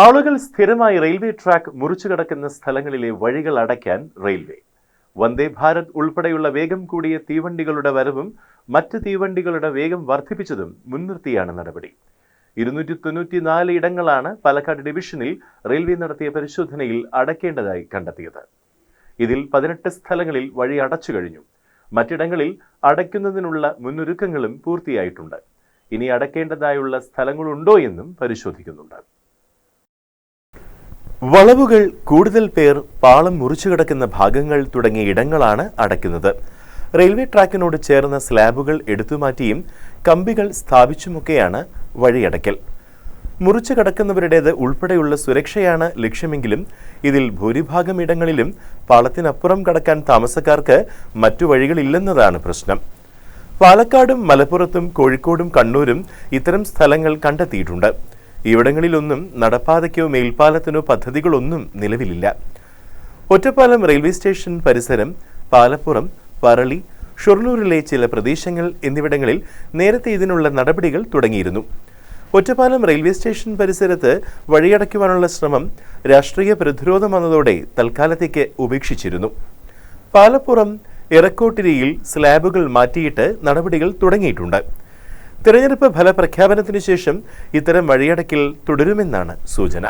ആളുകൾ സ്ഥിരമായി railway track മുറിച്ചുകടക്കുന്ന സ്ഥലങ്ങളിലെ വഴികൾ അടയ്ക്കാൻ റെയിൽവേ. വന്ദേ ഭാരത് ഉൾപ്പെടെയുള്ള വേഗം കൂടിയ തീവണ്ടികളുടെ വരവും മറ്റ് തീവണ്ടികളുടെ വേഗം വർദ്ധിപ്പിച്ചതും മുൻനിർത്തിയാണ് നടപടി. 294 ഇടങ്ങളാണ് പാലക്കാട് ഡിവിഷനിൽ റെയിൽവേ നടത്തിയ പരിശോധനയിൽ അടയ്ക്കേണ്ടതായി കണ്ടെത്തിയത്. ഇതിൽ 18 സ്ഥലങ്ങളിൽ വഴി അടച്ചു കഴിഞ്ഞു. മറ്റിടങ്ങളിൽ അടയ്ക്കുന്നതിനുള്ള മുന്നൊരുക്കങ്ങളും പൂർത്തിയായിട്ടുണ്ട്. ഇനി അടയ്ക്കേണ്ടതായുള്ള സ്ഥലങ്ങളുണ്ടോ എന്നും പരിശോധിക്കുന്നുണ്ട്. വളവുകൾ, കൂടുതൽ പേർ, പാളം മുറിച്ചുകിടക്കുന്ന ഭാഗങ്ങൾ തുടങ്ങിയ ഇടങ്ങളാണ് അടയ്ക്കുന്നത്. റെയിൽവേ ട്രാക്കിനോട് ചേർന്ന സ്ലാബുകൾ എടുത്തുമാറ്റിയും കമ്പികൾ സ്ഥാപിച്ചുമൊക്കെയാണ് വഴിയടയ്ക്കൽ. മുറിച്ചു കടക്കുന്നവരുടേത് ഉൾപ്പെടെയുള്ള സുരക്ഷയാണ് ലക്ഷ്യമെങ്കിലും ഇതിൽ ഭൂരിഭാഗം ഇടങ്ങളിലും പാളത്തിനപ്പുറം കടക്കാൻ താമസക്കാർക്ക് മറ്റു വഴികളില്ലെന്നതാണ് പ്രശ്നം. പാലക്കാടും മലപ്പുറത്തും കോഴിക്കോടും കണ്ണൂരും ഇത്തരം സ്ഥലങ്ങൾ കണ്ടെത്തിയിട്ടുണ്ട്. ഇവിടങ്ങളിലൊന്നും നടപ്പാതയ്ക്കോ മേൽപ്പാലത്തിനോ പദ്ധതികളൊന്നും നിലവിലില്ല. ഒറ്റപ്പാലം റെയിൽവേ സ്റ്റേഷൻ പരിസരം, പാലപ്പുറം, പറളി, ഷൊർണൂരിലെ ചില പ്രദേശങ്ങൾ എന്നിവിടങ്ങളിൽ നേരത്തെ ഇതിനുള്ള നടപടികൾ തുടങ്ങിയിരുന്നു. ഒറ്റപ്പാലം റെയിൽവേ സ്റ്റേഷൻ പരിസരത്ത് വഴിയടയ്ക്കുവാനുള്ള ശ്രമം രാഷ്ട്രീയ പ്രതിരോധം വന്നതോടെ തൽക്കാലത്തേക്ക് ഉപേക്ഷിച്ചിരുന്നു. പാലപ്പുറം എറക്കോട്ടിരിയിൽ സ്ലാബുകൾ മാറ്റിയിട്ട് നടപടികൾ തുടങ്ങിയിട്ടുണ്ട്. തെരഞ്ഞെടുപ്പ് ഫലപ്രഖ്യാപനത്തിനു ശേഷം ഇത്തരം വഴിയടയ്ക്കൽ തുടരുമെന്നാണ് സൂചന.